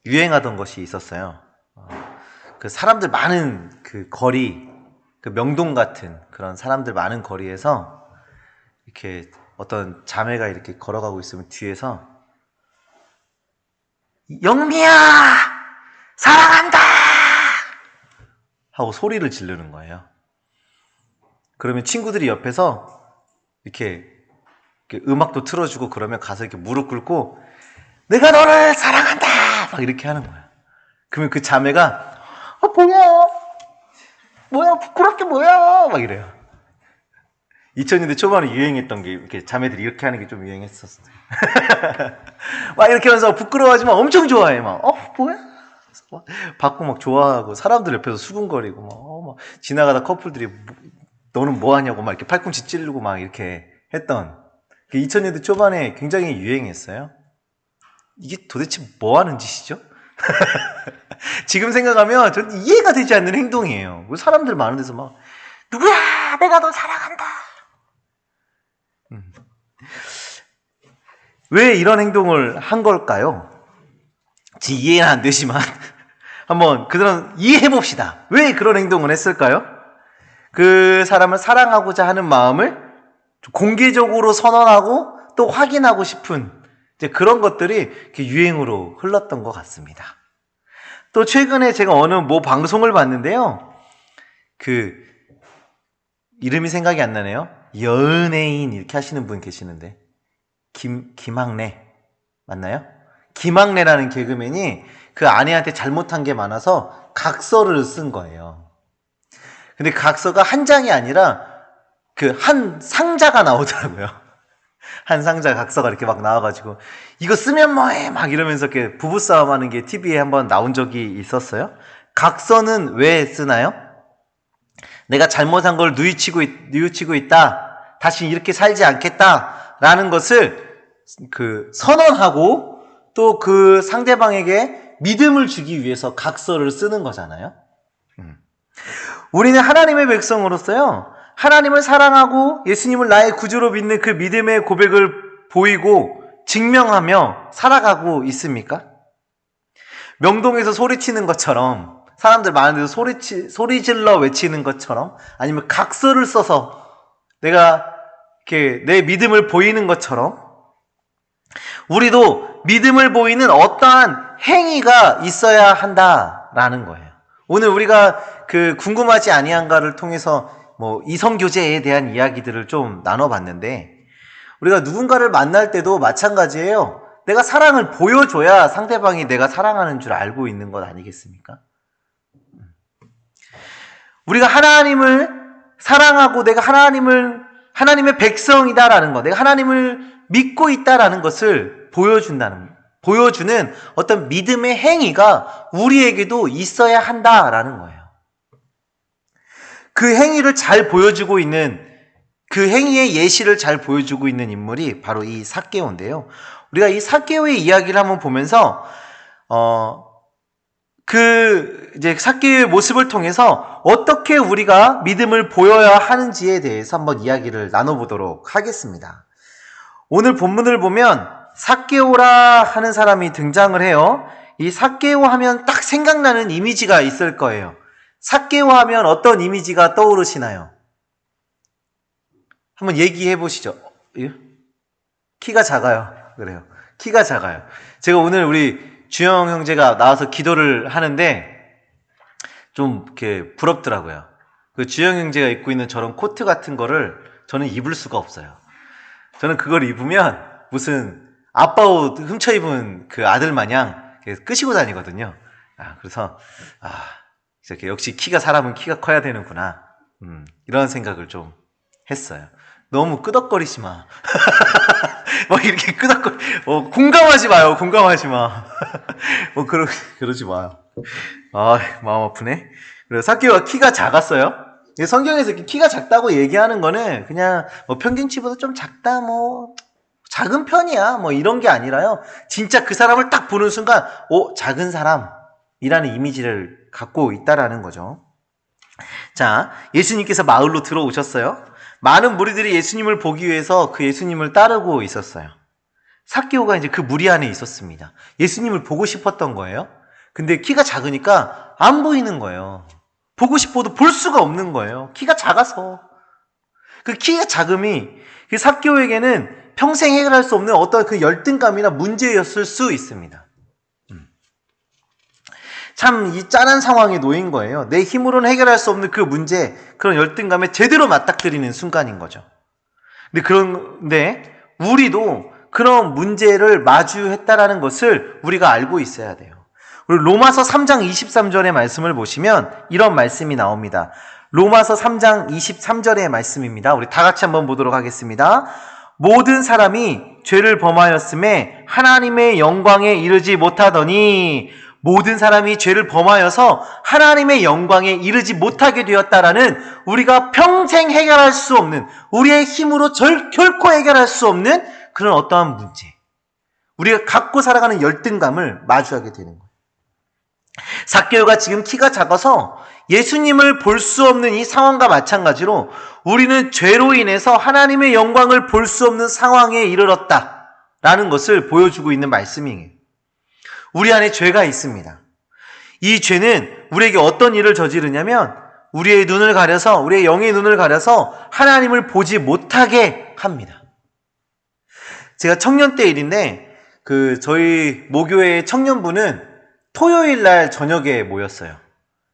유행하던 것이 있었어요. 그 사람들 많은 그 거리, 그 명동 같은 그런 사람들 많은 거리에서 이렇게 어떤 자매가 이렇게 걸어가고 있으면 뒤에서 영미야! 사랑한다! 하고 소리를 지르는 거예요. 그러면 친구들이 옆에서 이렇게 음악도 틀어주고 그러면 가서 이렇게 무릎 꿇고 내가 너를 사랑한다! 막 이렇게 하는 거야. 그러면 그 자매가 뭐야 부끄럽게 뭐야 막 이래요. 2000년대 초반에 유행했던 게 이렇게 자매들이 이렇게 하는 게 좀 유행했었어요. 막 이렇게 하면서 부끄러워하지만 엄청 좋아해. 막 뭐야? 받고 막 좋아하고 사람들 옆에서 수군거리고 막 지나가다 커플들이 너는 뭐 하냐고 막 이렇게 팔꿈치 찌르고 막 이렇게 했던 2000년대 초반에 굉장히 유행했어요. 이게 도대체 뭐 하는 짓이죠? 지금 생각하면 전 이해가 되지 않는 행동이에요. 사람들 많은 데서 막 누구야 내가 너 사랑한다. 왜 이런 행동을 한 걸까요? 이해는 안 되지만 한번 그들은 이해해 봅시다. 왜 그런 행동을 했을까요? 그 사람을 사랑하고자 하는 마음을 공개적으로 선언하고 또 확인하고 싶은 이제 그런 것들이 유행으로 흘렀던 것 같습니다. 또 최근에 제가 어느 뭐 방송을 봤는데요. 그 이름이 생각이 안 나네요. 연예인 이렇게 하시는 분 계시는데 김학래 맞나요? 김학래라는 개그맨이 그 아내한테 잘못한 게 많아서 각서를 쓴 거예요. 근데 각서가 한 장이 아니라 그 한 상자가 나오더라고요. 한 상자 각서가 이렇게 막 나와가지고 이거 쓰면 뭐해 막 이러면서 이렇게 부부싸움 하는 게 TV에 한번 나온 적이 있었어요. 각서는 왜 쓰나요? 내가 잘못한 걸 뉘우치고 있다. 다시 이렇게 살지 않겠다. 라는 것을 선언하고 또 그 상대방에게 믿음을 주기 위해서 각서를 쓰는 거잖아요. 우리는 하나님의 백성으로서요. 하나님을 사랑하고 예수님을 나의 구주로 믿는 그 믿음의 고백을 보이고 증명하며 살아가고 있습니까? 명동에서 소리치는 것처럼 사람들 많은 데서 소리 질러 외치는 것처럼 아니면 각서를 써서 내가 이렇게 내 믿음을 보이는 것처럼 우리도 믿음을 보이는 어떠한 행위가 있어야 한다라는 거예요. 오늘 우리가 그 궁금하지 아니한가를 통해서 뭐 이성교제에 대한 이야기들을 좀 나눠봤는데 우리가 누군가를 만날 때도 마찬가지예요. 내가 사랑을 보여줘야 상대방이 내가 사랑하는 줄 알고 있는 것 아니겠습니까? 우리가 하나님을 사랑하고 내가 하나님의 백성이다라는 것, 내가 하나님을 믿고 있다라는 것을 보여주는 어떤 믿음의 행위가 우리에게도 있어야 한다라는 거예요. 그 행위를 잘 보여주고 있는, 그 행위의 예시를 잘 보여주고 있는 인물이 바로 이 삭개오인데요. 우리가 이 삭개오의 이야기를 한번 보면서, 이제 삭개오의 모습을 통해서 어떻게 우리가 믿음을 보여야 하는지에 대해서 한번 이야기를 나눠보도록 하겠습니다. 오늘 본문을 보면 삭개오라 하는 사람이 등장을 해요. 이 삭개오 하면 딱 생각나는 이미지가 있을 거예요. 삭개오 하면 어떤 이미지가 떠오르시나요? 한번 얘기해 보시죠. 키가 작아요. 그래요. 키가 작아요. 제가 오늘 우리 주영 형제가 나와서 기도를 하는데 좀 이렇게 부럽더라고요. 그 주영 형제가 입고 있는 저런 코트 같은 거를 저는 입을 수가 없어요. 저는 그걸 입으면 무슨 아빠 옷 훔쳐 입은 그 아들 마냥 끄시고 다니거든요. 그래서 역시 사람은 키가 커야 되는구나. 이런 생각을 좀 했어요. 너무 끄덕거리지 마. 이렇게 공감하지 마요. 공감하지 마. 그러지 마요. 마음 아프네. 그래서 삭개오가 키가 작았어요. 성경에서 이렇게 키가 작다고 얘기하는 거는 그냥 평균치보다 좀 작다, 작은 편이야, 이런 게 아니라요. 진짜 그 사람을 딱 보는 순간, 작은 사람이라는 이미지를 갖고 있다라는 거죠. 자, 예수님께서 마을로 들어오셨어요. 많은 무리들이 예수님을 보기 위해서 그 예수님을 따르고 있었어요. 삭개오가 이제 그 무리 안에 있었습니다. 예수님을 보고 싶었던 거예요. 근데 키가 작으니까 안 보이는 거예요. 보고 싶어도 볼 수가 없는 거예요. 키가 작아서. 그 키가 작음이 그 삭개오에게는 평생 해결할 수 없는 어떤 그 열등감이나 문제였을 수 있습니다. 참 이 짠한 상황에 놓인 거예요. 내 힘으로는 해결할 수 없는 그 문제, 그런 열등감에 제대로 맞닥뜨리는 순간인 거죠. 그런데 우리도 그런 문제를 마주했다라는 것을 우리가 알고 있어야 돼요. 우리 로마서 3장 23절의 말씀을 보시면 이런 말씀이 나옵니다. 로마서 3장 23절의 말씀입니다. 우리 다 같이 한번 보도록 하겠습니다. 모든 사람이 죄를 범하였음에 하나님의 영광에 이르지 못하더니, 모든 사람이 죄를 범하여서 하나님의 영광에 이르지 못하게 되었다라는, 우리가 평생 해결할 수 없는, 우리의 힘으로 결코 해결할 수 없는 그런 어떠한 문제, 우리가 갖고 살아가는 열등감을 마주하게 되는 거예요. 삭개오가 지금 키가 작아서 예수님을 볼 수 없는 이 상황과 마찬가지로 우리는 죄로 인해서 하나님의 영광을 볼 수 없는 상황에 이르렀다라는 것을 보여주고 있는 말씀이에요. 우리 안에 죄가 있습니다. 이 죄는 우리에게 어떤 일을 저지르냐면 우리의 눈을 가려서, 우리의 영의 눈을 가려서 하나님을 보지 못하게 합니다. 제가 청년 때 일인데 저희 모교의 청년부는 토요일 날 저녁에 모였어요.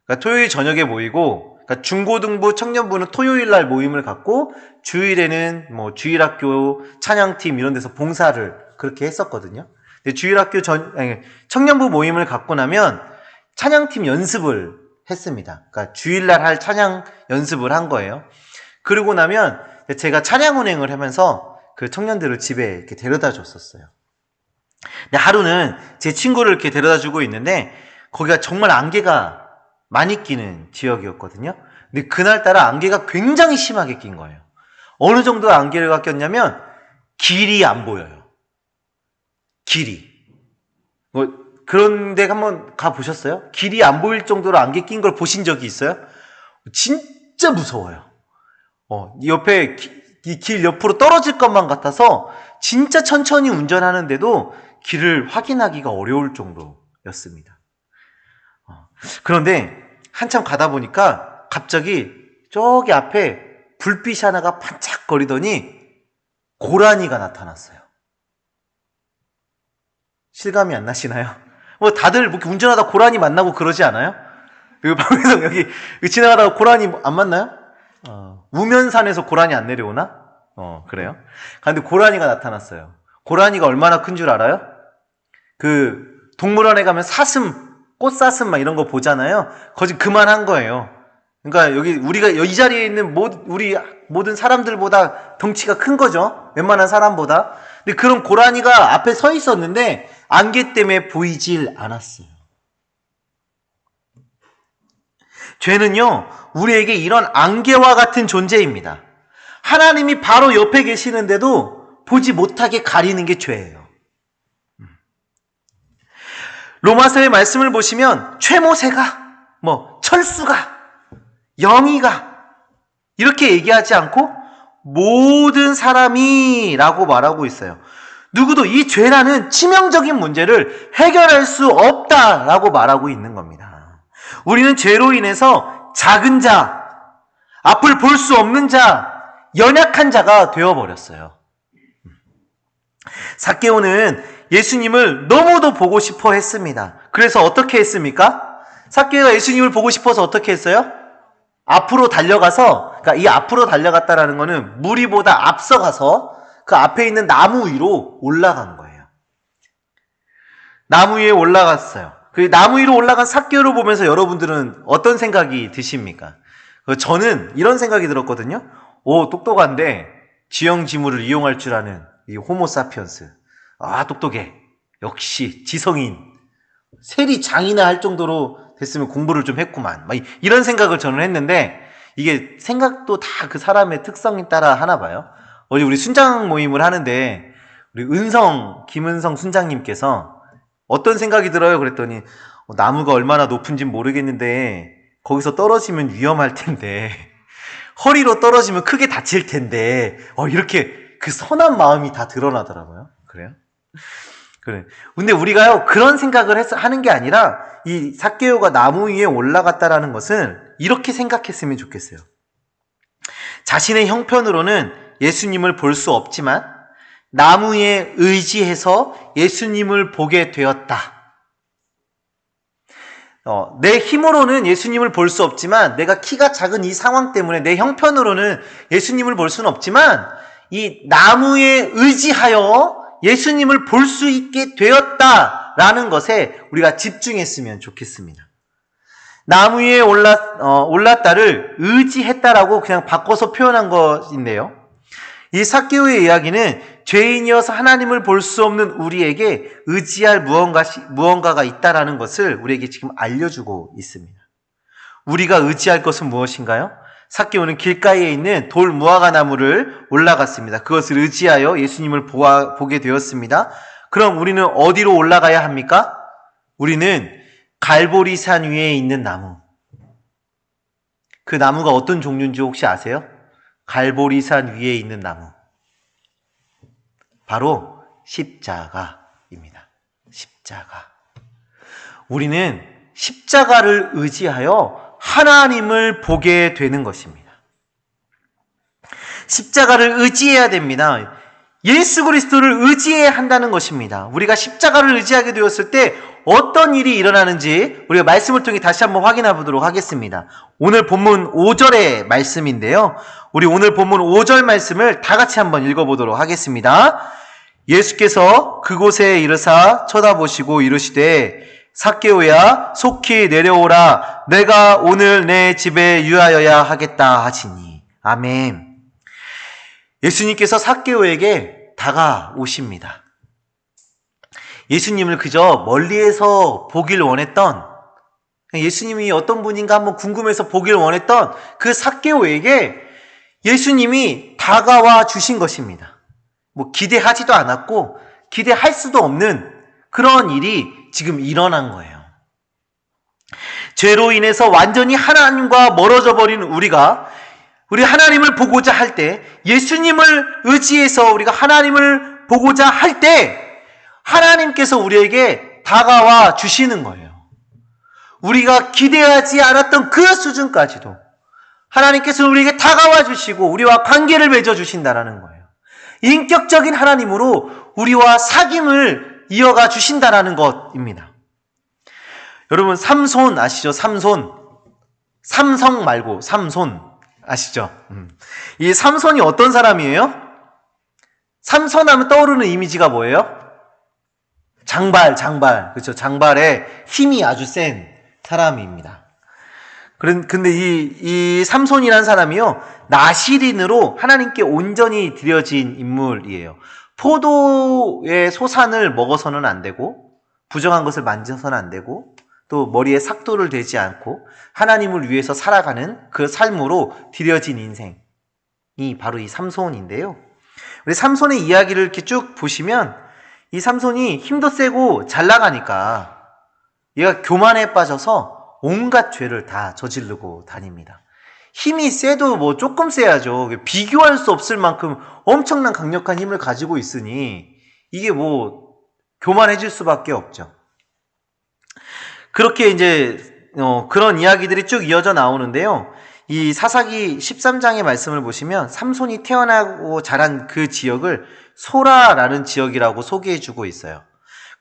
그러니까 토요일 저녁에 모이고, 그러니까 중고등부 청년부는 토요일 날 모임을 갖고 주일에는 뭐 주일학교 찬양팀 이런 데서 봉사를 그렇게 했었거든요. 근데 주일학교 청년부 모임을 갖고 나면 찬양팀 연습을 했습니다. 그러니까 주일날 할 찬양 연습을 한 거예요. 그러고 나면 제가 찬양 운행을 하면서 그 청년들을 집에 이렇게 데려다 줬었어요. 근데 하루는 제 친구를 이렇게 데려다 주고 있는데 거기가 정말 안개가 많이 끼는 지역이었거든요. 근데 그날따라 안개가 굉장히 심하게 낀 거예요. 어느 정도 안개가 꼈냐면 길이 안 보여요. 길이. 그런 데 한번 가보셨어요? 길이 안 보일 정도로 안개 낀 걸 보신 적이 있어요? 진짜 무서워요. 옆에 이 길 옆으로 떨어질 것만 같아서 진짜 천천히 운전하는데도 길을 확인하기가 어려울 정도였습니다. 그런데 한참 가다 보니까 갑자기 저기 앞에 불빛이 하나가 반짝거리더니 고라니가 나타났어요. 실감이 안 나시나요? 다들 뭐 운전하다 고라니 만나고 그러지 않아요? 방에서 여기 지나가다가 고라니 안 만나요? 우면산에서 고라니 안 내려오나? 그래요? 근데 고라니가 나타났어요. 고라니가 얼마나 큰 줄 알아요? 동물원에 가면 사슴, 꽃사슴 막 이런 거 보잖아요. 거진 그만한 거예요. 그러니까 우리가 이 자리에 있는 우리 모든 사람들보다 덩치가 큰 거죠. 웬만한 사람보다. 근데 그런 고라니가 앞에 서 있었는데 안개 때문에 보이질 않았어요. 죄는요, 우리에게 이런 안개와 같은 존재입니다. 하나님이 바로 옆에 계시는데도 보지 못하게 가리는 게 죄예요. 로마서의 말씀을 보시면 최모세가, 철수가, 영희가 이렇게 얘기하지 않고 모든 사람이 라고 말하고 있어요. 누구도 이 죄라는 치명적인 문제를 해결할 수 없다라고 말하고 있는 겁니다. 우리는 죄로 인해서 작은 자, 앞을 볼 수 없는 자, 연약한 자가 되어버렸어요. 삭개오는 예수님을 너무도 보고 싶어 했습니다. 그래서 어떻게 했습니까? 삭개오가 예수님을 보고 싶어서 어떻게 했어요? 앞으로 달려가서, 그러니까 이 앞으로 달려갔다라는 거는 무리보다 앞서가서 그 앞에 있는 나무 위로 올라간 거예요. 나무 위에 올라갔어요. 그 나무 위로 올라간 삭개오를 보면서 여러분들은 어떤 생각이 드십니까? 저는 이런 생각이 들었거든요. 똑똑한데 지형지물을 이용할 줄 아는 이 호모사피언스. 똑똑해. 역시 지성인. 세리 장이나 할 정도로 됐으면 공부를 좀 했구만. 이런 생각을 저는 했는데 이게 생각도 다 그 사람의 특성에 따라 하나 봐요. 어제 우리 순장 모임을 하는데 우리 김은성 순장님께서 어떤 생각이 들어요? 그랬더니 나무가 얼마나 높은지 모르겠는데 거기서 떨어지면 위험할 텐데 허리로 떨어지면 크게 다칠 텐데 이렇게 그 선한 마음이 다 드러나더라고요. 그래요? 그래. 근데 우리가요, 그런 생각을 하는 게 아니라, 이 삭개오가 나무 위에 올라갔다라는 것은 이렇게 생각했으면 좋겠어요. 자신의 형편으로는 예수님을 볼 수 없지만, 나무에 의지해서 예수님을 보게 되었다. 내 힘으로는 예수님을 볼 수 없지만, 내가 키가 작은 이 상황 때문에 내 형편으로는 예수님을 볼 수는 없지만, 이 나무에 의지하여 예수님을 볼 수 있게 되었다라는 것에 우리가 집중했으면 좋겠습니다. 나무 위에 올랐다를 의지했다라고 그냥 바꿔서 표현한 것인데요. 이 삭개오의 이야기는 죄인이어서 하나님을 볼 수 없는 우리에게 의지할 무언가가 있다라는 것을 우리에게 지금 알려주고 있습니다. 우리가 의지할 것은 무엇인가요? 삭개오는 길가에 있는 돌 무화과 나무를 올라갔습니다. 그것을 의지하여 예수님을 보게 되었습니다. 그럼 우리는 어디로 올라가야 합니까? 우리는 갈보리산 위에 있는 나무. 그 나무가 어떤 종류인지 혹시 아세요? 갈보리산 위에 있는 나무. 바로 십자가입니다. 십자가. 우리는 십자가를 의지하여 하나님을 보게 되는 것입니다. 십자가를 의지해야 됩니다. 예수 그리스도를 의지해야 한다는 것입니다. 우리가 십자가를 의지하게 되었을 때 어떤 일이 일어나는지 우리가 말씀을 통해 다시 한번 확인해 보도록 하겠습니다. 오늘 본문 5절의 말씀인데요. 우리 오늘 본문 5절 말씀을 다 같이 한번 읽어보도록 하겠습니다. 예수께서 그곳에 이르사 쳐다보시고 이르시되 삭개오야 속히 내려오라 내가 오늘 내 집에 유하여야 하겠다 하시니. 아멘. 예수님께서 삭개오에게 다가오십니다. 예수님을 그저 멀리에서 보길 원했던, 예수님이 어떤 분인가 한번 궁금해서 보길 원했던 그 삭개오에게 예수님이 다가와 주신 것입니다. 기대하지도 않았고 기대할 수도 없는 그런 일이 지금 일어난 거예요. 죄로 인해서 완전히 하나님과 멀어져 버린 우리 하나님을 보고자 할 때, 예수님을 의지해서 우리가 하나님을 보고자 할 때 하나님께서 우리에게 다가와 주시는 거예요. 우리가 기대하지 않았던 그 수준까지도 하나님께서 우리에게 다가와 주시고 우리와 관계를 맺어 주신다라는 거예요. 인격적인 하나님으로 우리와 사귐을 이어가 주신다라는 것입니다. 여러분, 삼손 아시죠? 삼성 말고 삼손 아시죠? 이 삼손이 어떤 사람이에요? 삼손 하면 떠오르는 이미지가 뭐예요? 장발. 그렇죠. 장발에 힘이 아주 센 사람입니다. 근데 이 삼손이라는 사람이요, 나시린으로 하나님께 온전히 드려진 인물이에요. 포도의 소산을 먹어서는 안 되고, 부정한 것을 만져서는 안 되고, 또 머리에 삭도를 대지 않고 하나님을 위해서 살아가는 그 삶으로 드려진 인생이 바로 이 삼손인데요. 우리 삼손의 이야기를 이렇게 쭉 보시면 이 삼손이 힘도 세고 잘 나가니까 얘가 교만에 빠져서 온갖 죄를 다 저지르고 다닙니다. 힘이 세도 조금 세야죠. 비교할 수 없을 만큼 엄청난 강력한 힘을 가지고 있으니 이게 교만해질 수밖에 없죠. 그렇게 이제 그런 이야기들이 쭉 이어져 나오는데요. 이 사사기 13장의 말씀을 보시면 삼손이 태어나고 자란 그 지역을 소라라는 지역이라고 소개해주고 있어요.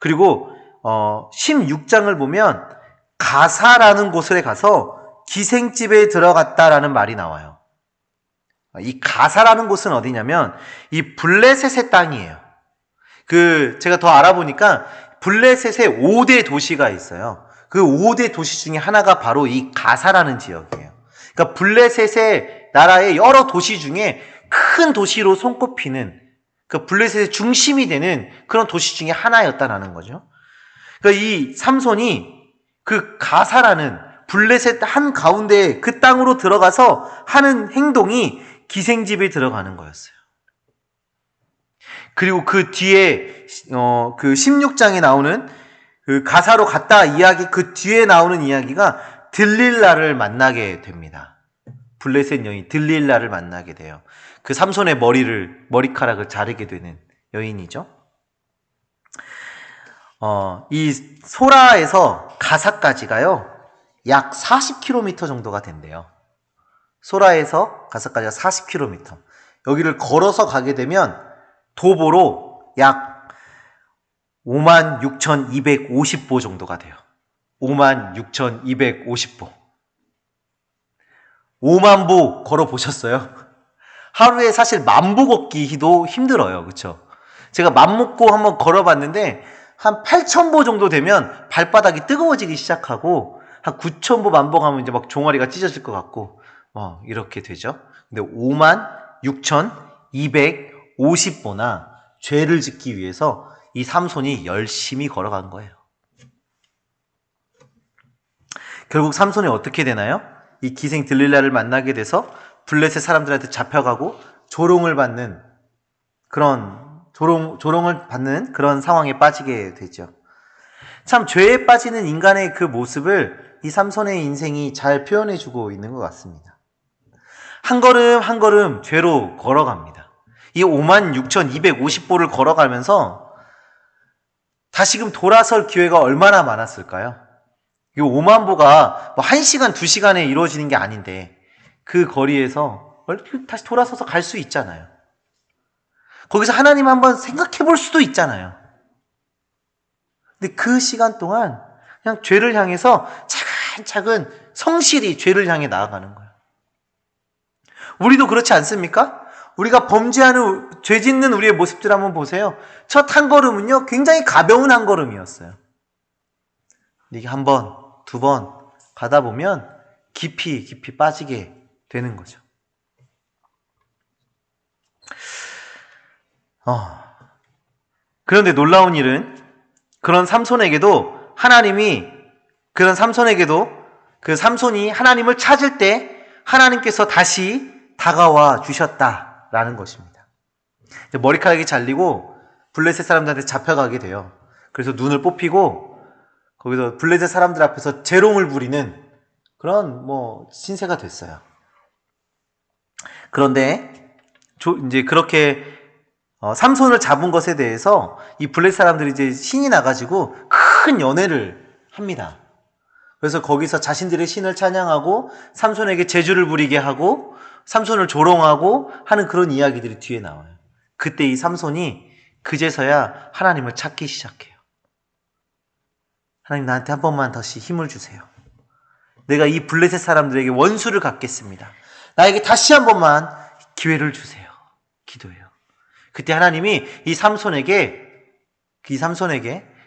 그리고 16장을 보면 가사라는 곳에 가서 기생집에 들어갔다라는 말이 나와요. 이 가사라는 곳은 어디냐면 이 블레셋의 땅이에요. 제가 더 알아보니까 블레셋에 5대 도시가 있어요. 그 5대 도시 중에 하나가 바로 이 가사라는 지역이에요. 그러니까 블레셋의 나라의 여러 도시 중에 큰 도시로 손꼽히는, 그 블레셋의 중심이 되는 그런 도시 중에 하나였다라는 거죠. 그러니까 이 삼손이 그 가사라는 블레셋 한 가운데 그 땅으로 들어가서 하는 행동이 기생집에 들어가는 거였어요. 그리고 그 뒤에 그 16장에 나오는 그 가사로 갔다 이야기, 그 뒤에 나오는 이야기가 들릴라를 만나게 됩니다. 블레셋 여인 들릴라를 만나게 돼요. 그 삼손의 머리카락을 자르게 되는 여인이죠. 이 소라에서 가사까지가요, 약 40km 정도가 된대요. 소라에서 가사까지가 40km. 여기를 걸어서 가게 되면 도보로 약 56,250보 정도가 돼요. 56,250보. 5만 보 걸어 보셨어요? 하루에 사실 10,000보 걷기도 힘들어요. 그쵸? 제가 맘 먹고 한번 걸어봤는데 한 8,000보 정도 되면 발바닥이 뜨거워지기 시작하고, 한 9,000보, 10,000보 가면 이제 막 종아리가 찢어질 것 같고 이렇게 되죠. 근데 56,250보나 죄를 짓기 위해서 이 삼손이 열심히 걸어간 거예요. 결국 삼손이 어떻게 되나요? 이 기생 들릴라를 만나게 돼서 블레셋 사람들한테 잡혀가고 조롱을 받는 그런 상황에 빠지게 되죠. 참 죄에 빠지는 인간의 그 모습을 이 삼손의 인생이 잘 표현해주고 있는 것 같습니다. 한 걸음 한 걸음 죄로 걸어갑니다. 이 56,250보를 걸어가면서 다시금 돌아설 기회가 얼마나 많았을까요? 이 5만 보가 뭐 1시간, 2시간에 이루어지는 게 아닌데 그 거리에서 다시 돌아서서 갈 수 있잖아요. 거기서 하나님 한번 생각해 볼 수도 있잖아요. 근데 그 시간 동안 그냥 죄를 향해서 차근차근 성실히 죄를 향해 나아가는 거예요. 우리도 그렇지 않습니까? 우리가 범죄하는, 죄 짓는 우리의 모습들 한번 보세요. 첫 한 걸음은요, 굉장히 가벼운 한 걸음이었어요. 이게 한 번, 두 번 가다 보면 깊이 빠지게 되는 거죠. 그런데 놀라운 일은 그런 삼손에게도 그 삼손이 하나님을 찾을 때 하나님께서 다시 다가와 주셨다라는 것입니다. 머리카락이 잘리고 블레셋 사람들한테 잡혀가게 돼요. 그래서 눈을 뽑히고 거기서 블레셋 사람들 앞에서 재롱을 부리는 그런 신세가 됐어요. 그런데 이제 그렇게 삼손을 잡은 것에 대해서 이 블레셋 사람들이 이제 신이 나가지고 큰 연회를 합니다. 그래서 거기서 자신들의 신을 찬양하고 삼손에게 제주를 부리게 하고 삼손을 조롱하고 하는 그런 이야기들이 뒤에 나와요. 그때 이 삼손이 그제서야 하나님을 찾기 시작해요. 하나님, 나한테 한 번만 다시 힘을 주세요. 내가 이 블레셋 사람들에게 원수를 갚겠습니다. 나에게 다시 한 번만 기회를 주세요. 기도해요. 그때 하나님이 이 삼손에게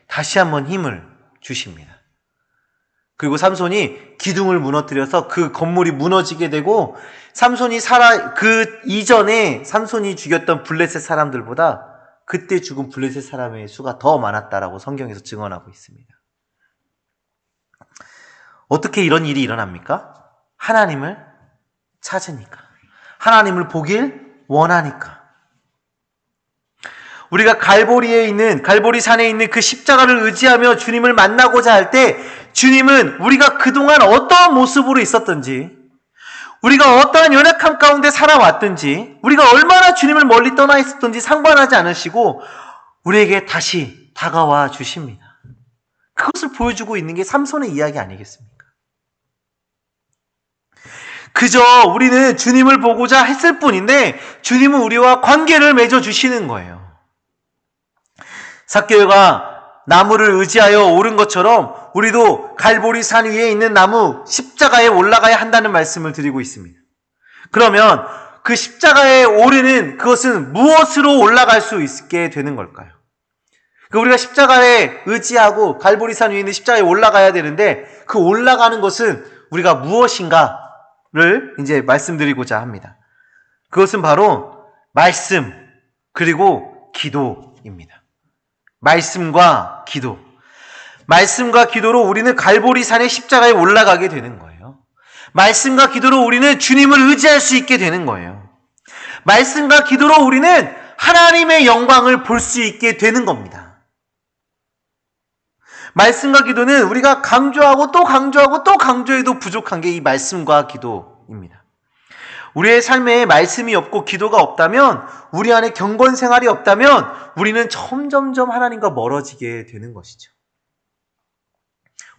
다시 한번 힘을 주십니다. 그리고 삼손이 기둥을 무너뜨려서 그 건물이 무너지게 되고, 그 이전에 삼손이 죽였던 블레셋 사람들보다 그때 죽은 블레셋 사람의 수가 더 많았다라고 성경에서 증언하고 있습니다. 어떻게 이런 일이 일어납니까? 하나님을 찾으니까. 하나님을 보길 원하니까. 우리가 갈보리 산에 있는 그 십자가를 의지하며 주님을 만나고자 할 때, 주님은 우리가 그동안 어떠한 모습으로 있었던지, 우리가 어떠한 연약함 가운데 살아왔든지, 우리가 얼마나 주님을 멀리 떠나 있었던지 상관하지 않으시고 우리에게 다시 다가와 주십니다. 그것을 보여주고 있는 게 삼손의 이야기 아니겠습니까? 그저 우리는 주님을 보고자 했을 뿐인데 주님은 우리와 관계를 맺어주시는 거예요. 삭개오가 나무를 의지하여 오른 것처럼 우리도 갈보리 산 위에 있는 나무 십자가에 올라가야 한다는 말씀을 드리고 있습니다. 그러면 그 십자가에 오르는 그것은 무엇으로 올라갈 수 있게 되는 걸까요? 우리가 십자가에 의지하고 갈보리 산 위에 있는 십자가에 올라가야 되는데 그 올라가는 것은 우리가 무엇인가를 이제 말씀드리고자 합니다. 그것은 바로 말씀 그리고 기도입니다. 말씀과 기도. 말씀과 기도로 우리는 갈보리 산의 십자가에 올라가게 되는 거예요. 말씀과 기도로 우리는 주님을 의지할 수 있게 되는 거예요. 말씀과 기도로 우리는 하나님의 영광을 볼 수 있게 되는 겁니다. 말씀과 기도는 우리가 강조하고 또 강조하고 또 강조해도 부족한 게 이 말씀과 기도입니다. 우리의 삶에 말씀이 없고 기도가 없다면, 우리 안에 경건 생활이 없다면 우리는 점점점 하나님과 멀어지게 되는 것이죠.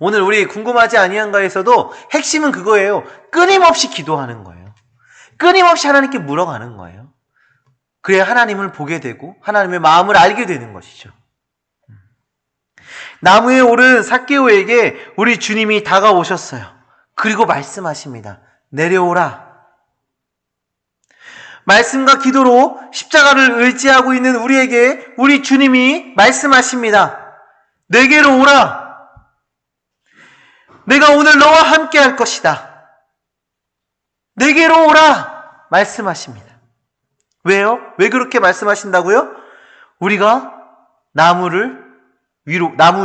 오늘 우리 궁금하지 아니한가에서도 핵심은 그거예요. 끊임없이 기도하는 거예요. 끊임없이 하나님께 물어가는 거예요. 그래야 하나님을 보게 되고 하나님의 마음을 알게 되는 것이죠. 나무에 오른 삭개오에게 우리 주님이 다가오셨어요. 그리고 말씀하십니다. 내려오라. 말씀과 기도로 십자가를 의지하고 있는 우리에게 우리 주님이 말씀하십니다. 내게로 오라. 내가 오늘 너와 함께 할 것이다. 내게로 오라. 말씀하십니다. 왜요? 왜 그렇게 말씀하신다고요? 우리가 나무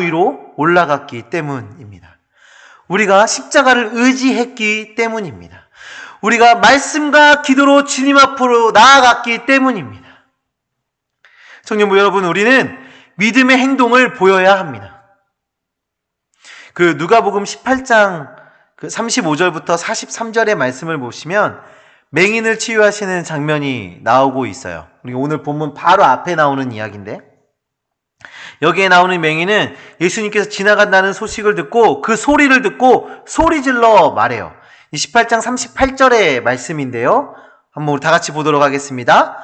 위로 올라갔기 때문입니다. 우리가 십자가를 의지했기 때문입니다. 우리가 말씀과 기도로 주님 앞으로 나아갔기 때문입니다. 청년부 여러분, 우리는 믿음의 행동을 보여야 합니다. 그 누가복음 18장 35절부터 43절의 말씀을 보시면 맹인을 치유하시는 장면이 나오고 있어요. 우리 오늘 본문 바로 앞에 나오는 이야기인데, 여기에 나오는 맹인은 예수님께서 지나간다는 소식을 듣고 그 소리를 듣고 소리질러 말해요. 이 18장 38절의 말씀인데요. 한번 우리 다 같이 보도록 하겠습니다.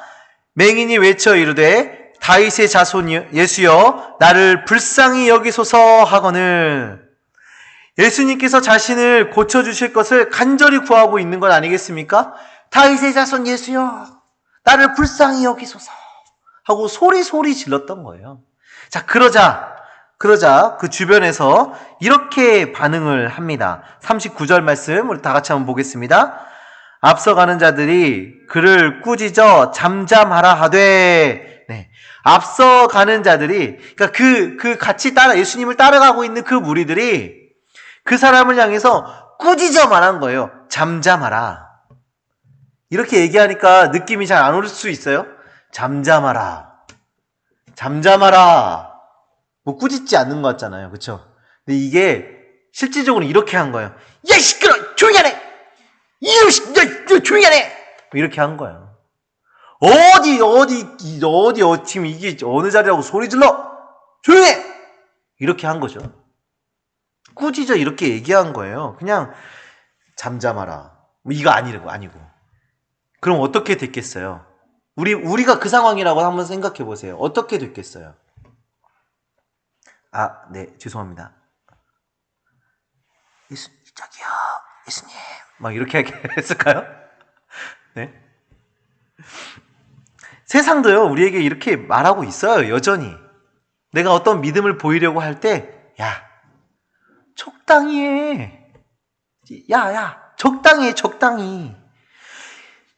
맹인이 외쳐 이르되 다윗의 자손 예수여 나를 불쌍히 여기소서 하거늘. 예수님께서 자신을 고쳐주실 것을 간절히 구하고 있는 건 아니겠습니까? 다윗의 자손 예수여 나를 불쌍히 여기소서 하고 소리 질렀던 거예요. 자, 그러자 그 주변에서 이렇게 반응을 합니다. 39절 말씀 우리 다 같이 한번 보겠습니다. 앞서가는 자들이 그를 꾸짖어 잠잠하라 하되, 네, 앞서가는 자들이, 그러니까 그 같이 예수님을 따라가고 있는 그 무리들이 그 사람을 향해서 꾸짖어 말한 거예요. 잠잠하라. 이렇게 얘기하니까 느낌이 잘 안 올 수 있어요. 잠잠하라. 뭐 꾸짖지 않는 것 같잖아요. 그렇죠? 근데 이게 실질적으로 이렇게 한 거예요. 야, 시끄러! 조용히 하네! 조용히 하네! 이렇게 한 거예요. 지금 이게 어느 자리라고 소리 질러! 조용해! 이렇게 한 거죠. 꾸짖어 이렇게 얘기한 거예요. 그냥 잠잠하라. 뭐 이거 아니고. 그럼 어떻게 됐겠어요? 우리가 그 상황이라고 한번 생각해 보세요. 어떻게 됐겠어요? 네, 죄송합니다. 저기요, 예수님. 막 이렇게 했을까요? 네. 세상도요, 우리에게 이렇게 말하고 있어요, 여전히. 내가 어떤 믿음을 보이려고 할 때, 야, 적당히 해. 야, 적당히 해, 적당히.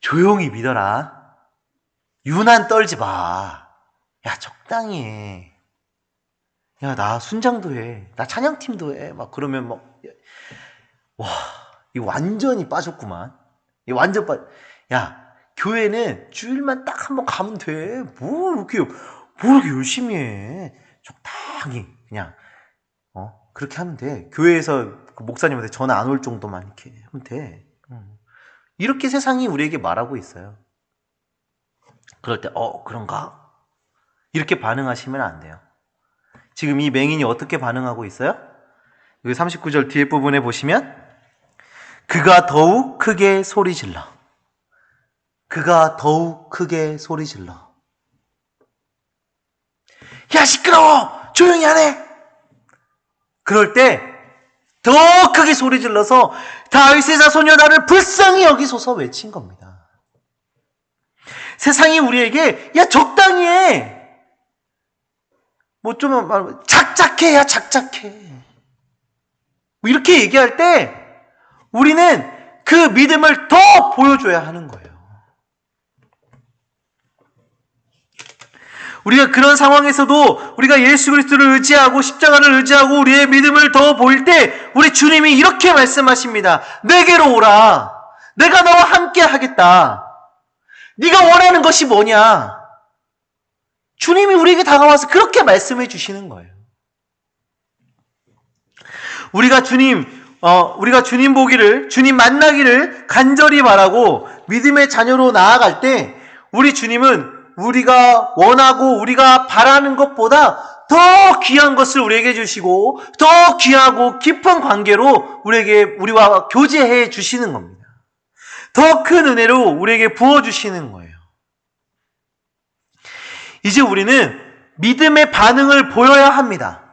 조용히 믿어라. 유난 떨지 마. 야, 적당히 해. 야, 나 순장도 해. 나 찬양팀도 해. 막 그러면 와, 이 완전히 빠졌구만. 야, 교회는 주일만 딱 한번 가면 돼. 뭐 이렇게 열심히 해. 적당히 그냥 그렇게 하면 돼. 교회에서 그 목사님한테 전화 안 올 정도만 이렇게 하면 돼. 이렇게 세상이 우리에게 말하고 있어요. 그럴 때 그런가? 이렇게 반응하시면 안 돼요. 지금 이 맹인이 어떻게 반응하고 있어요? 여기 39절 뒤에 부분에 보시면 그가 더욱 크게 소리질러. 야, 시끄러워! 조용히 하네! 그럴 때 더 크게 소리질러서 다윗의 자손이여 나를 불쌍히 여기소서 외친 겁니다. 세상이 우리에게 야, 적당히 해! 뭐 좀 작작해. 뭐 이렇게 얘기할 때 우리는 그 믿음을 더 보여줘야 하는 거예요. 우리가 그런 상황에서도 우리가 예수 그리스도를 의지하고 십자가를 의지하고 우리의 믿음을 더 보일 때 우리 주님이 이렇게 말씀하십니다. 내게로 오라. 내가 너와 함께 하겠다. 네가 원하는 것이 뭐냐? 주님이 우리에게 다가와서 그렇게 말씀해 주시는 거예요. 우리가 주님, 우리가 주님 보기를, 주님 만나기를 간절히 바라고 믿음의 자녀로 나아갈 때 우리 주님은 우리가 원하고 우리가 바라는 것보다 더 귀한 것을 우리에게 주시고 더 귀하고 깊은 관계로 우리와 교제해 주시는 겁니다. 더 큰 은혜로 우리에게 부어주시는 거예요. 이제 우리는 믿음의 반응을 보여야 합니다.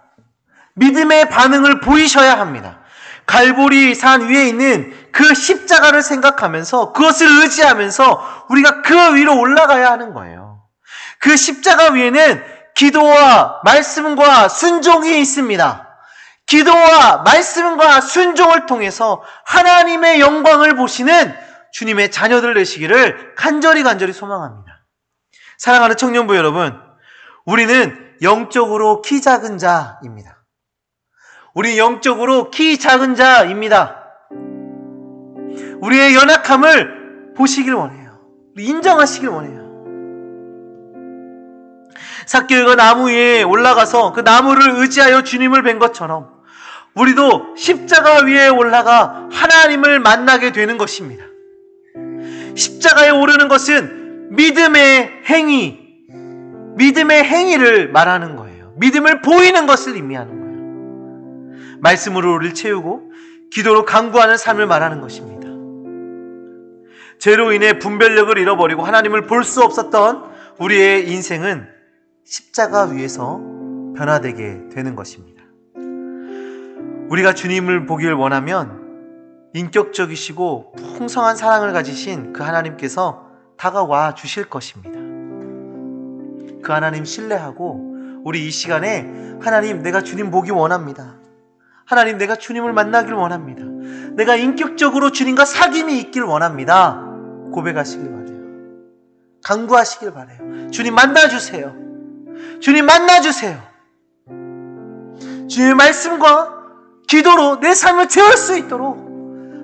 믿음의 반응을 보이셔야 합니다. 갈보리 산 위에 있는 그 십자가를 생각하면서 그것을 의지하면서 우리가 그 위로 올라가야 하는 거예요. 그 십자가 위에는 기도와 말씀과 순종이 있습니다. 기도와 말씀과 순종을 통해서 하나님의 영광을 보시는 주님의 자녀들 되시기를 간절히 소망합니다. 사랑하는 청년부 여러분, 우리는 영적으로 키 작은 자입니다. 우리 영적으로 키 작은 자입니다. 우리의 연약함을 보시길 원해요. 인정하시길 원해요. 삭개오가 나무 위에 올라가서 그 나무를 의지하여 주님을 뵌 것처럼 우리도 십자가 위에 올라가 하나님을 만나게 되는 것입니다. 십자가에 오르는 것은 믿음의 행위를 말하는 거예요. 믿음을 보이는 것을 의미하는 거예요. 말씀으로 우리를 채우고 기도로 강구하는 삶을 말하는 것입니다. 죄로 인해 분별력을 잃어버리고 하나님을 볼 수 없었던 우리의 인생은 십자가 위에서 변화되게 되는 것입니다. 우리가 주님을 보길 원하면 인격적이시고 풍성한 사랑을 가지신 그 하나님께서 다가와 주실 것입니다. 그 하나님 신뢰하고 우리 이 시간에 하나님, 내가 주님 보기 원합니다. 하나님, 내가 주님을 만나길 원합니다. 내가 인격적으로 주님과 사귐이 있길 원합니다. 고백하시길 바라요. 간구하시길 바라요. 주님 만나주세요. 주님 만나주세요. 주님의 말씀과 기도로 내 삶을 채울 수 있도록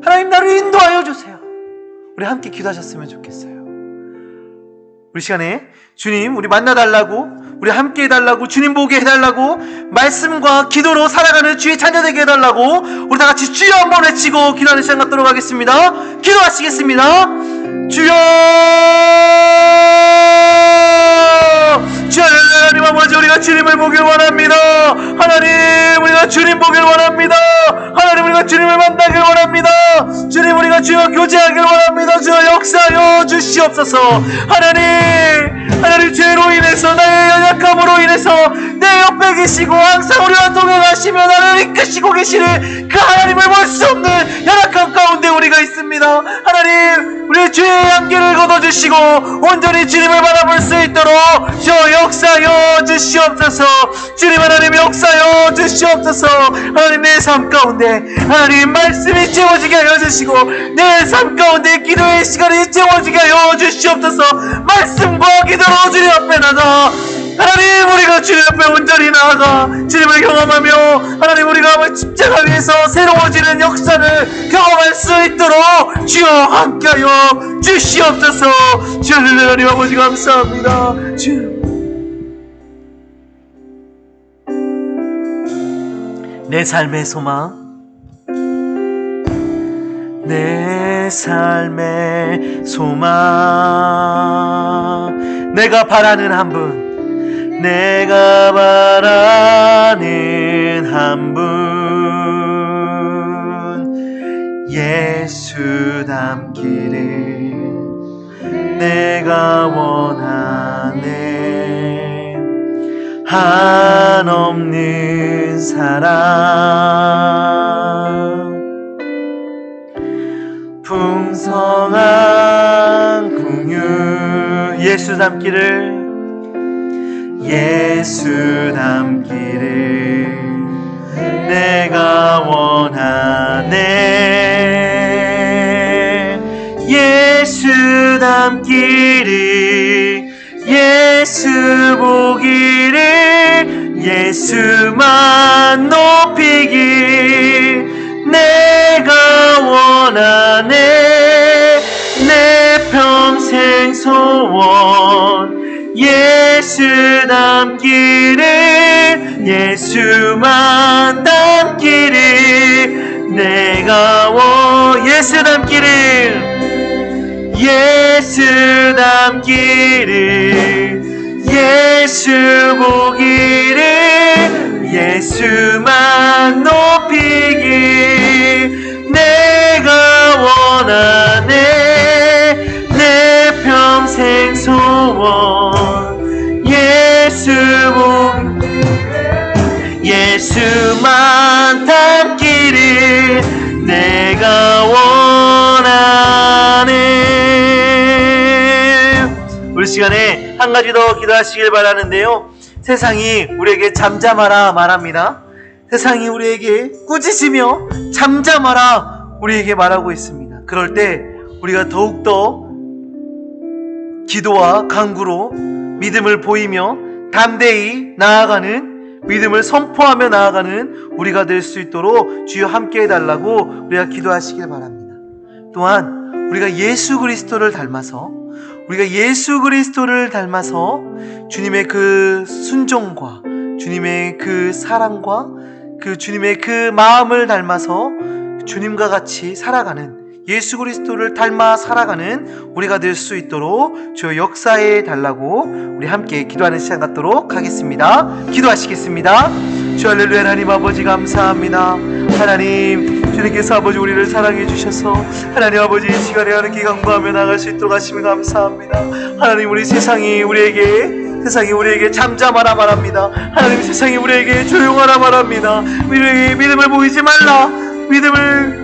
하나님 나를 인도하여 주세요. 우리 함께 기도하셨으면 좋겠어요. 우리 시간에 주님 우리 만나달라고, 우리 함께 해달라고, 주님 보게 해달라고, 말씀과 기도로 살아가는 주의 자녀 되게 해달라고 우리 다 같이 주여 한번 외치고 기도하는 시간 갖도록 하겠습니다. 기도하시겠습니다. 주여, 주여, 하나님 아버지, 우리가 주님을 보길 원합니다. 하나님, 우리가 주님 보길 원합니다. 하나님, 우리가 주님을 만나길 원합니다. 주님, 우리가 주여 교제하길 원합니다. 주여 역사하여 주시옵소서. 하나님, 죄로 인해서, 나의 연약함으로 인해서 내 옆에 계시고 항상 우리와 동행하시며 나를 이끄시고 계시는 그 하나님을 볼 수 없는 연약함 가운데 우리가 있습니다. 하나님, 우리의 죄의 안개를 걷어주시고 온전히 주님을 바라볼 수 있도록 주여 역사하여 주시옵소서. 주님, 하나님 역사하여 주시옵소서. 하나님, 내 삶 가운데 하나님 말씀이 채워지게 하여 주시고 내 삶 가운데 기도의 시간이 채워지게 하여 주시옵소서. 말씀과 기도로 주님 앞에 나가 하나님, 우리가 주님 앞에 온전히 나아가 주님을 경험하며 하나님, 우리가 십자가 위에서 새로워지는 역사를 경험할 수 있도록 주여 함께하여 주시옵소서. 주여, 하나님 아버지 감사합니다. 주여, 내 삶의 소망, 내 삶의 소망, 내가 바라는 한 분, 내가 바라는 한 분, 예수 닮기를 내가 원하네. 한없는 사랑, 풍성한 긍휼, 예수 닮기를, 예수 닮기를 내가 원하네. 예수 닮기를, 예수 보기를, 예수만 높이길 내가 원하네. 내 평생 소원, 예수 닮기를, 예수만 닮기를 내가 예수 닮기를, 예수 닮기를, 예수 보기를, 예수만 높이길 내가 원하네. 내 평생 소원 예수 예수만 닮기를 내가 원하네. 우리 시간에 한 가지 더 기도하시길 바라는데요, 세상이 우리에게 잠잠하라 말합니다. 세상이 우리에게 꾸짖으며 잠잠하라 우리에게 말하고 있습니다. 그럴 때 우리가 더욱더 기도와 간구로 믿음을 보이며 담대히 나아가는, 믿음을 선포하며 나아가는 우리가 될 수 있도록 주여 함께 해달라고 우리가 기도하시길 바랍니다. 또한 우리가 예수 그리스도를 닮아서 주님의 그 순종과 주님의 그 사랑과 그 주님의 그 마음을 닮아서 주님과 같이 살아가는, 예수 그리스도를 닮아 살아가는 우리가 될 수 있도록 주여 역사해 달라고 우리 함께 기도하는 시간 갖도록 하겠습니다. 기도하시겠습니다. 주 할렐루야. 하나님 아버지 감사합니다. 하나님, 주님께서 아버지 우리를 사랑해 주셔서 하나님 아버지 이 시간에 하나님께 간구하며 나갈 수 있도록 하시면 감사합니다. 하나님, 우리 세상이 우리에게 잠잠하라 말합니다. 하나님, 세상이 우리에게 조용하라 말합니다. 우리에게 믿음을 보이지 말라, 믿음을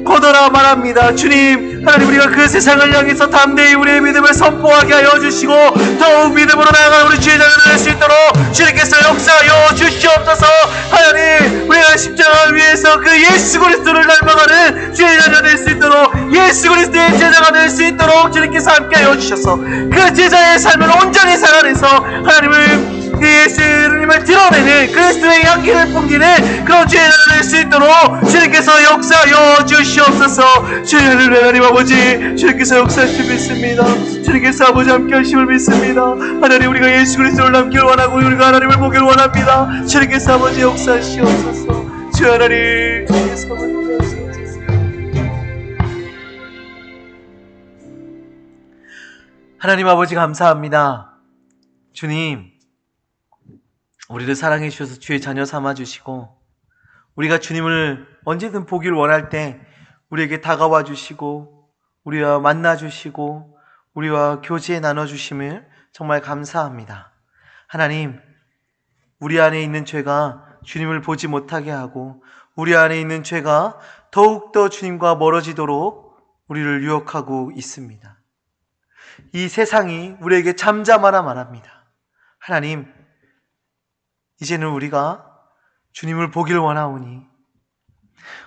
거둬라 말합니다. 주님, 하나님, 우리가 그 세상을 향해서 담대히 우리의 믿음을 선포하게 하여 주시고 더욱 믿음으로 나아가는 우리 주의 자녀들 될 수 있도록 주님께서 역사하여 주시옵소서. 하나님, 우리가 십자가 위에서 그 예수 그리스도를 닮아가는 주의 자녀 될 수 있도록, 예수 그리스도의 제자가 될 수 있도록 주님께서 함께하여 주셔서 그 제자의 삶을 온전히 살아내서 하나님을, 예수님을 드러내는 그리스도의 향기를 풍기는 그런 주의 자녀 될 수 있도록 주님께서 역사하여 주시옵소서. 주의 하나님 아버지, 주님께서 역사하실 믿습니다. 주님께서 아버지 함께 하심을 믿습니다. 하나님, 우리가 예수 그리스도를 남길 원하고 우리가 하나님을 보길 원합니다. 주님께서 아버지 역사하시옵소서. 주의 하나님, 주님께서 아버지 역사하시옵소서. 하나님 아버지 감사합니다. 주님, 우리를 사랑해 주셔서 주의 자녀 삼아 주시고 우리가 주님을 언제든 보길 원할 때 우리에게 다가와 주시고 우리와 만나 주시고 우리와 교제 나눠 주심을 정말 감사합니다. 하나님, 우리 안에 있는 죄가 주님을 보지 못하게 하고 우리 안에 있는 죄가 더욱더 주님과 멀어지도록 우리를 유혹하고 있습니다. 이 세상이 우리에게 잠잠하라 말합니다. 하나님, 이제는 우리가 주님을 보길 원하오니,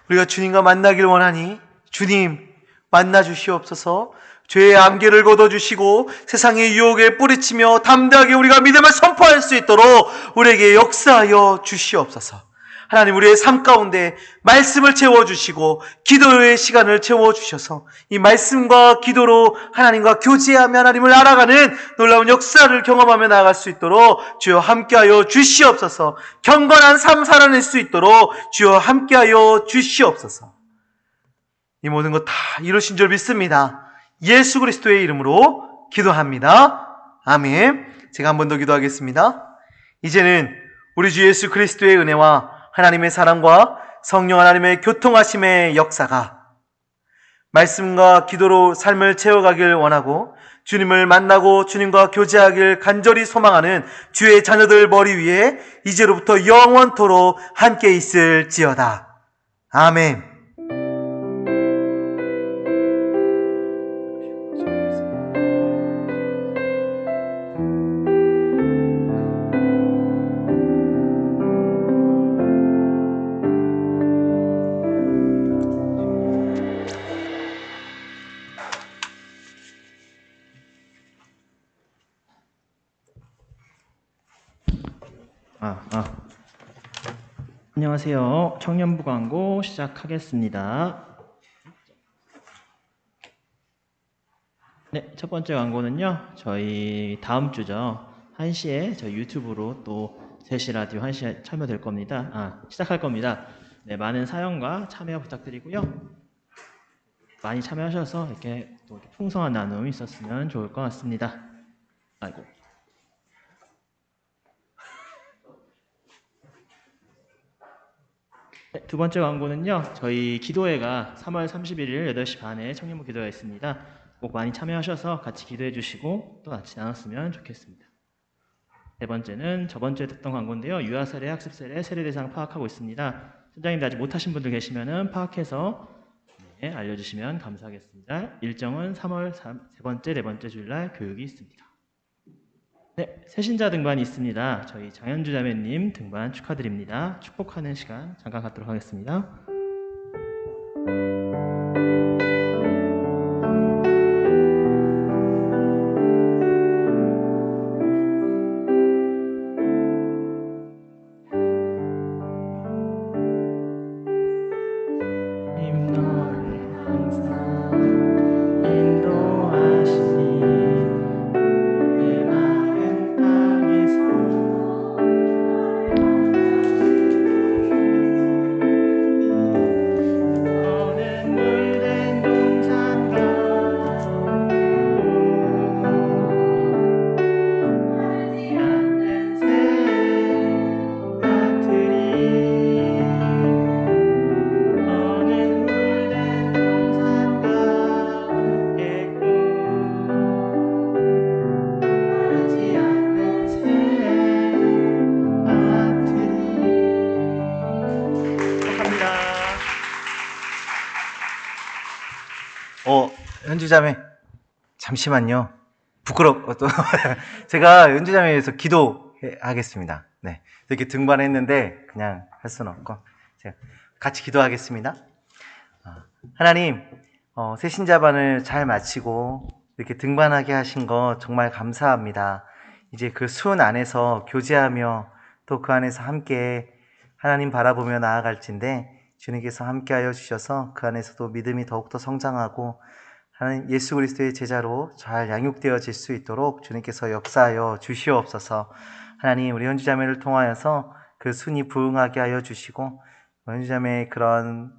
우리가 주님과 만나길 원하니 주님 만나 주시옵소서. 죄의 안개를 걷어주시고 세상의 유혹에 뿌리치며 담대하게 우리가 믿음을 선포할 수 있도록 우리에게 역사하여 주시옵소서. 하나님, 우리의 삶 가운데 말씀을 채워주시고 기도의 시간을 채워주셔서 이 말씀과 기도로 하나님과 교제하며 하나님을 알아가는 놀라운 역사를 경험하며 나아갈 수 있도록 주여 함께하여 주시옵소서. 경건한 삶 살아낼 수 있도록 주여 함께하여 주시옵소서. 이 모든 것 다 이루신 줄 믿습니다. 예수 그리스도의 이름으로 기도합니다. 아멘. 제가 한 번 더 기도하겠습니다. 이제는 우리 주 예수 그리스도의 은혜와 하나님의 사랑과 성령 하나님의 교통하심의 역사가 말씀과 기도로 삶을 채워가길 원하고 주님을 만나고 주님과 교제하길 간절히 소망하는 주의 자녀들 머리 위에 이제로부터 영원토록 함께 있을지어다. 아멘. 안녕하세요. 청년부 광고 시작하겠습니다. 네, 첫 번째 광고는요, 저희 다음 주죠. 1시에 저희 유튜브로 또 3시 라디오 1시에 참여될 겁니다. 시작할 겁니다. 네, 많은 사연과 참여 부탁드리고요. 많이 참여하셔서 이렇게 또 이렇게 풍성한 나눔이 있었으면 좋을 것 같습니다. 아이고. 네, 두 번째 광고는요. 저희 기도회가 3월 31일 8시 반에 청년부 기도회가 있습니다. 꼭 많이 참여하셔서 같이 기도해 주시고 또 같이 나눴으면 좋겠습니다. 네 번째는 저번 주에 듣던 광고인데요. 유아 세례, 학습 세례, 세례 대상 파악하고 있습니다. 선장님들 아직 못하신 분들 계시면은 파악해서 네, 알려주시면 감사하겠습니다. 일정은 3월 세 번째, 네 번째 주일날 교육이 있습니다. 네, 새신자 등반이 있습니다. 저희 장현주 자매님 등반 축하드립니다. 축복하는 시간 잠깐 갖도록 하겠습니다. 연주자매 잠시만요. 또 제가 연주자매에 위해서 기도하겠습니다. 네, 이렇게 등반했는데 그냥 할 수는 없고 제가 같이 기도하겠습니다. 하나님, 새신자반을 잘 마치고 이렇게 등반하게 하신 거 정말 감사합니다. 이제 그 수은 안에서 교제하며 또 그 안에서 함께 하나님 바라보며 나아갈진데 주님께서 함께하여 주셔서 그 안에서도 믿음이 더욱더 성장하고 하나님 예수 그리스도의 제자로 잘 양육되어질 수 있도록 주님께서 역사하여 주시옵소서. 하나님, 우리 현주자매를 통하여서 그 순이 부응하게 하여 주시고 현주자매의 그런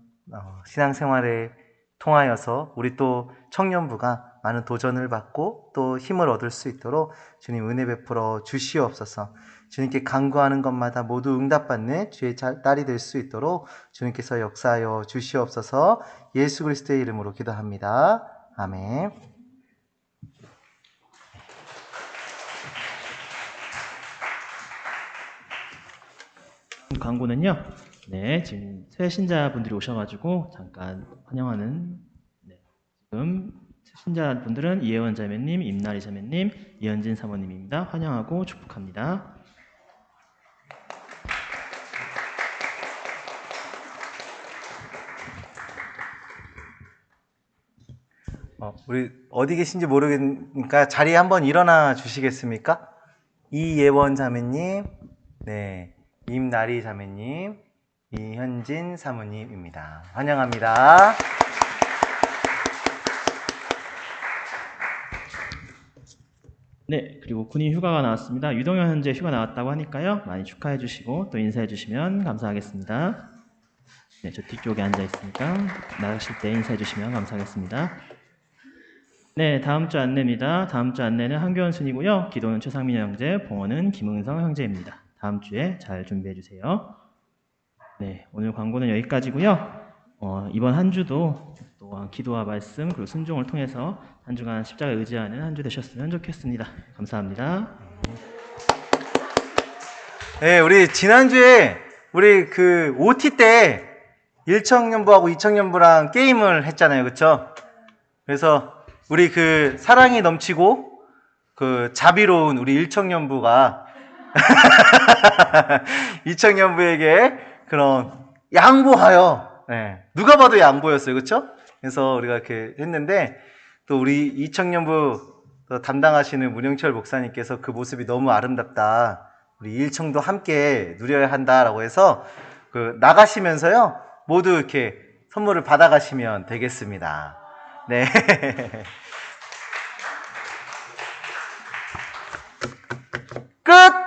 신앙생활에 통하여서 우리 또 청년부가 많은 도전을 받고 또 힘을 얻을 수 있도록 주님 은혜 베풀어 주시옵소서. 주님께 간구하는 것마다 모두 응답받는 주의 딸이 될 수 있도록 주님께서 역사하여 주시옵소서. 예수 그리스도의 이름으로 기도합니다. 아멘. 광고는요. 네, 지금 새 신자분들이 오셔가지고 잠깐 환영하는. 네, 지금 신자분들은 이혜원 자매님, 임나리 자매님, 이현진 사모님입니다. 환영하고 축복합니다. 우리 어디 계신지 모르겠으니까 자리에 한번 일어나 주시겠습니까? 이예원 자매님, 네, 임나리 자매님, 이현진 사모님입니다. 환영합니다. 네, 그리고 군인 휴가가 나왔습니다. 유동현 현재 휴가 나왔다고 하니까요. 많이 축하해 주시고 또 인사해 주시면 감사하겠습니다. 네, 저 뒤쪽에 앉아 있으니까 나가실 때 인사해 주시면 감사하겠습니다. 네, 다음 주 안내입니다. 다음 주 안내는 한교원 순이고요. 기도는 최상민 형제, 봉헌은 김응성 형제입니다. 다음 주에 잘 준비해 주세요. 네, 오늘 광고는 여기까지고요. 이번 한 주도 또한 기도와 말씀 그리고 순종을 통해서 한 주간 십자가 의지하는 한 주 되셨으면 좋겠습니다. 감사합니다. 네, 우리 지난주에 우리 그 OT 때 1청년부하고 2청년부랑 게임을 했잖아요. 그쵸? 그래서 우리 그 사랑이 넘치고 그 자비로운 우리 1청년부가 2청년부에게 그런 양보하여, 네, 누가 봐도 양보였어요. 그쵸? 그래서 우리가 이렇게 했는데 또 우리 2청년부 담당하시는 문영철 목사님께서 그 모습이 너무 아름답다. 우리 1청도 함께 누려야 한다라고 해서 그 나가시면서요 모두 이렇게 선물을 받아가시면 되겠습니다. 네. 끝!